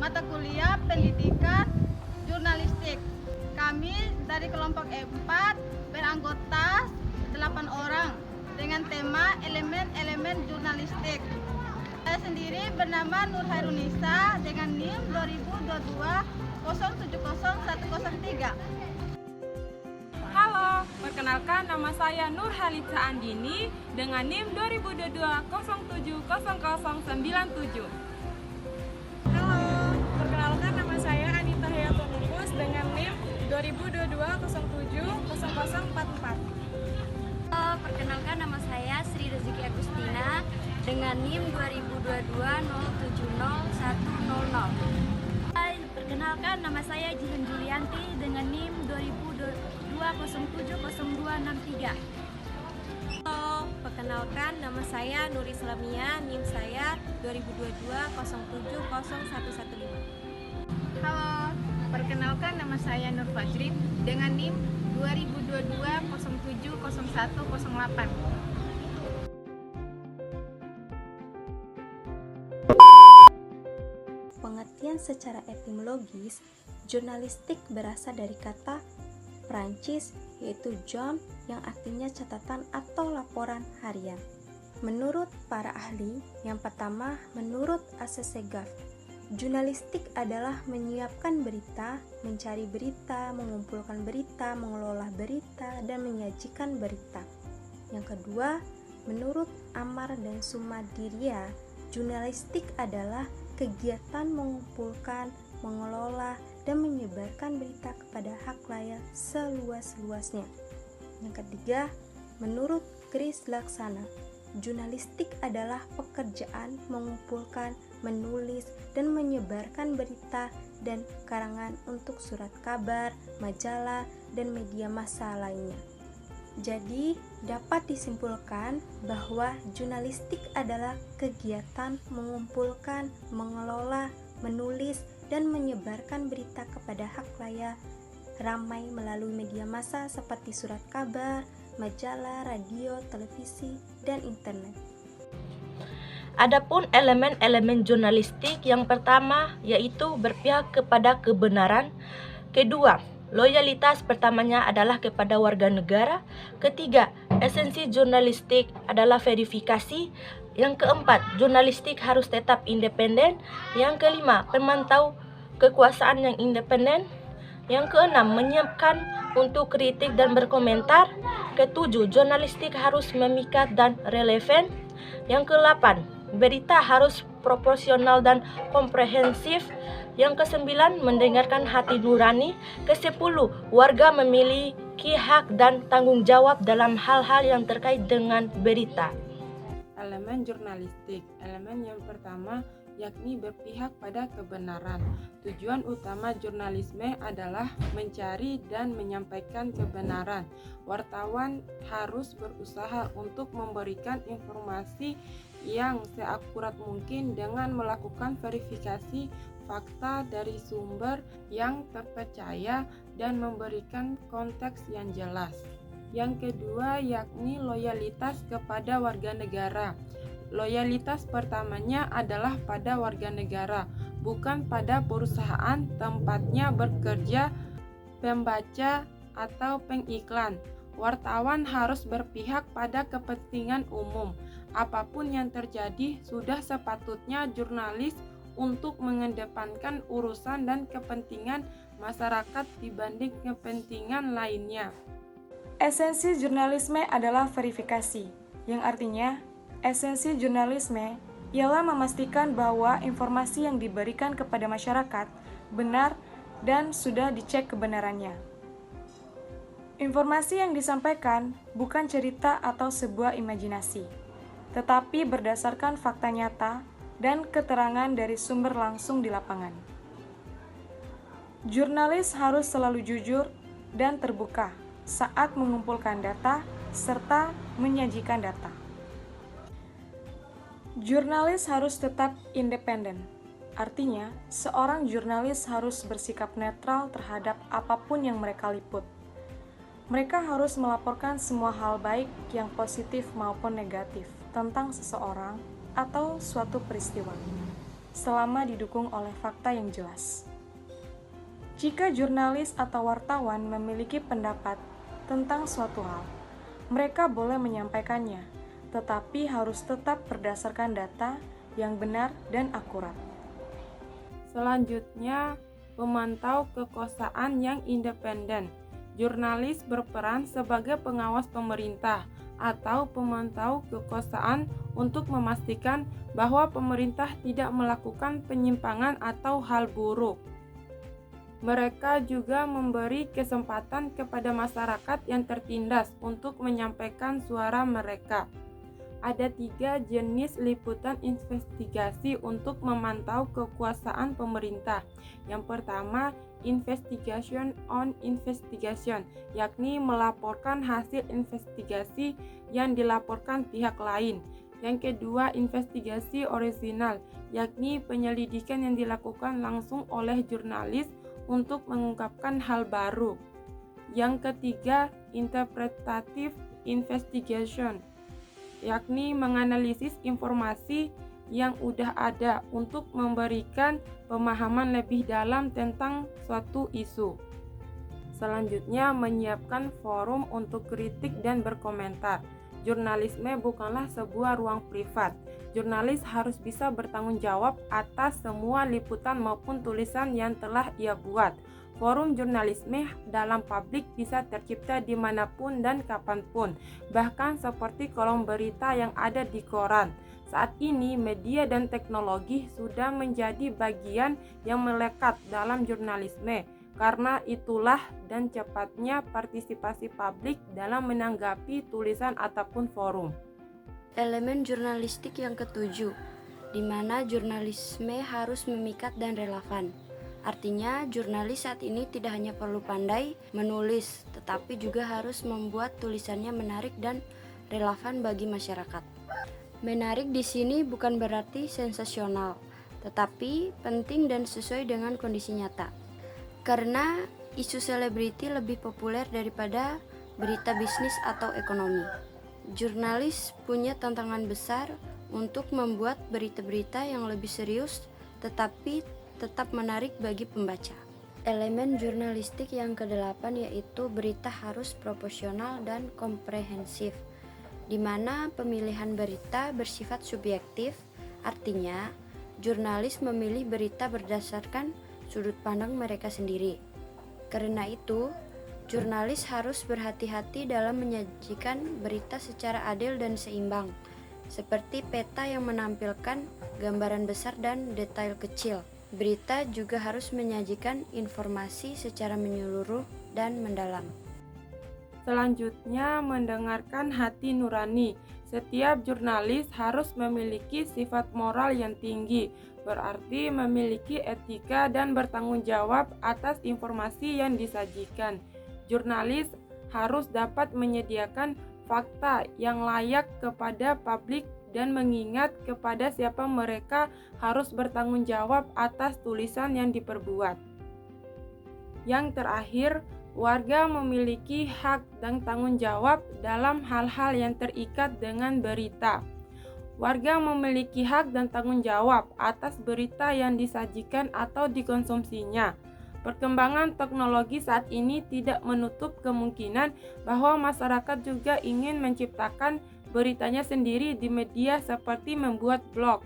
mata kuliah pendidikan jurnalistik. Kami dari kelompok E4 beranggota 8 orang dengan tema elemen-elemen jurnalistik. Saya sendiri bernama Nur Hairunisa dengan NIM 2022 070103. Halo, perkenalkan nama saya Nur Halitza Andini dengan NIM 2022 070097. Halo, perkenalkan nama saya Anita Hayatunufus dengan NIM 2022 070044. Halo, perkenalkan nama saya Sri Rezeki Agustina dengan NIM 2022 070100. Hai, perkenalkan nama saya Jihan Julianti dengan NIM 2022 070263. Halo, perkenalkan nama saya Nur Islamia, NIM saya 2022 070115. Halo, perkenalkan nama saya Nur Fajrin dengan NIM 2022 070108. Pengertian secara etimologis, jurnalistik berasal dari kata Prancis yaitu journal yang artinya catatan atau laporan harian. Menurut para ahli, yang pertama menurut Assesegaf, jurnalistik adalah menyiapkan berita, mencari berita, mengumpulkan berita, mengelola berita, dan menyajikan berita. Yang kedua, menurut Amar dan Sumadiria, jurnalistik adalah kegiatan mengumpulkan, mengelola, dan menyebarkan berita kepada halayak seluas-luasnya. Yang ketiga, menurut Chris Laksana, jurnalistik adalah pekerjaan mengumpulkan, menulis, dan menyebarkan berita dan karangan untuk surat kabar, majalah, dan media massa lainnya. Jadi, dapat disimpulkan bahwa jurnalistik adalah kegiatan mengumpulkan, mengelola, menulis, dan menyebarkan berita kepada halayak ramai melalui media massa seperti surat kabar, majalah, radio, televisi, dan internet. Adapun elemen-elemen jurnalistik yang pertama yaitu berpihak kepada kebenaran, kedua, loyalitas pertamanya adalah kepada warga negara, ketiga, esensi jurnalistik adalah verifikasi, yang keempat, jurnalistik harus tetap independen, yang kelima, pemantau kekuasaan yang independen, yang keenam, menyiapkan untuk kritik dan berkomentar, ketujuh, jurnalistik harus memikat dan relevan, yang kedelapan, berita harus proporsional dan komprehensif, yang kesembilan, mendengarkan hati nurani, kesepuluh, warga memiliki hak dan tanggung jawab dalam hal-hal yang terkait dengan berita. Elemen jurnalistik. Elemen yang pertama yakni berpihak pada kebenaran. Tujuan utama jurnalisme adalah mencari dan menyampaikan kebenaran. Wartawan harus berusaha untuk memberikan informasi yang seakurat mungkin dengan melakukan verifikasi fakta dari sumber yang terpercaya dan memberikan konteks yang jelas. Yang kedua yakni loyalitas kepada warga negara. Loyalitas pertamanya adalah pada warga negara, bukan pada perusahaan tempatnya bekerja, pembaca, atau pengiklan. Wartawan harus berpihak pada kepentingan umum. Apapun yang terjadi, sudah sepatutnya jurnalis untuk mengedepankan urusan dan kepentingan masyarakat dibanding kepentingan lainnya. Esensi jurnalisme adalah verifikasi, yang artinya esensi jurnalisme ialah memastikan bahwa informasi yang diberikan kepada masyarakat benar dan sudah dicek kebenarannya. Informasi yang disampaikan bukan cerita atau sebuah imajinasi, tetapi berdasarkan fakta nyata dan keterangan dari sumber langsung di lapangan. Jurnalis harus selalu jujur dan terbuka saat mengumpulkan data serta menyajikan data. Jurnalis harus tetap independen. Artinya, seorang jurnalis harus bersikap netral terhadap apapun yang mereka liput. Mereka harus melaporkan semua hal baik yang positif maupun negatif tentang seseorang atau suatu peristiwa. selama didukung oleh fakta yang jelas. Jika jurnalis atau wartawan memiliki pendapat tentang suatu hal, mereka boleh menyampaikannya, tetapi harus tetap berdasarkan data yang benar dan akurat. Selanjutnya, pemantau kekuasaan yang independen. Jurnalis berperan sebagai pengawas pemerintah atau pemantau kekuasaan untuk memastikan bahwa pemerintah tidak melakukan penyimpangan atau hal buruk. Mereka juga memberi kesempatan kepada masyarakat yang tertindas untuk menyampaikan suara mereka. Ada 3 jenis liputan investigasi untuk memantau kekuasaan pemerintah. Yang pertama, investigation on investigation, yakni melaporkan hasil investigasi yang dilaporkan pihak lain. Yang kedua, investigasi original, yakni penyelidikan yang dilakukan langsung oleh jurnalis untuk mengungkapkan hal baru. Yang ketiga, interpretative investigation, yakni menganalisis informasi yang udah ada untuk memberikan pemahaman lebih dalam tentang suatu isu. Selanjutnya, menyiapkan forum untuk kritik dan berkomentar. Jurnalisme bukanlah sebuah ruang privat. Jurnalis harus bisa bertanggung jawab atas semua liputan maupun tulisan yang telah ia buat. Forum jurnalisme dalam publik bisa tercipta dimanapun dan kapanpun, bahkan seperti kolom berita yang ada di koran. Saat ini, media dan teknologi sudah menjadi bagian yang melekat dalam jurnalisme. Karena itulah dan cepatnya partisipasi publik dalam menanggapi tulisan ataupun forum. Elemen jurnalistik yang ketujuh, di mana jurnalisme harus memikat dan relevan. Artinya, jurnalis saat ini tidak hanya perlu pandai menulis, tetapi juga harus membuat tulisannya menarik dan relevan bagi masyarakat. Menarik di sini bukan berarti sensasional, tetapi penting dan sesuai dengan kondisi nyata. Karena isu selebriti lebih populer daripada berita bisnis atau ekonomi. Jurnalis punya tantangan besar untuk membuat berita-berita yang lebih serius tetapi tetap menarik bagi pembaca. Elemen jurnalistik yang kedelapan yaitu berita harus proporsional dan komprehensif, di mana pemilihan berita bersifat subjektif, artinya jurnalis memilih berita berdasarkan sudut pandang mereka sendiri. Karena itu, jurnalis harus berhati-hati dalam menyajikan berita secara adil dan seimbang, seperti peta yang menampilkan gambaran besar dan detail kecil. Berita juga harus menyajikan informasi secara menyeluruh dan mendalam. Selanjutnya, mendengarkan hati nurani. Setiap jurnalis harus memiliki sifat moral yang tinggi, berarti memiliki etika dan bertanggung jawab atas informasi yang disajikan. Jurnalis harus dapat menyediakan fakta yang layak kepada publik dan mengingat kepada siapa mereka harus bertanggung jawab atas tulisan yang diperbuat. Yang terakhir, warga memiliki hak dan tanggung jawab dalam hal-hal yang terikat dengan berita. Warga memiliki hak dan tanggung jawab atas berita yang disajikan atau dikonsumsinya. Perkembangan teknologi saat ini tidak menutup kemungkinan bahwa masyarakat juga ingin menciptakan beritanya sendiri di media seperti membuat blog.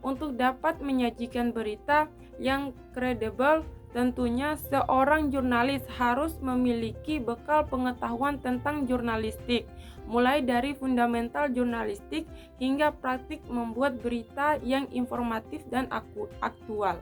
Untuk dapat menyajikan berita yang kredibel, tentunya seorang jurnalis harus memiliki bekal pengetahuan tentang jurnalistik, mulai dari fundamental jurnalistik hingga praktik membuat berita yang informatif dan aktual.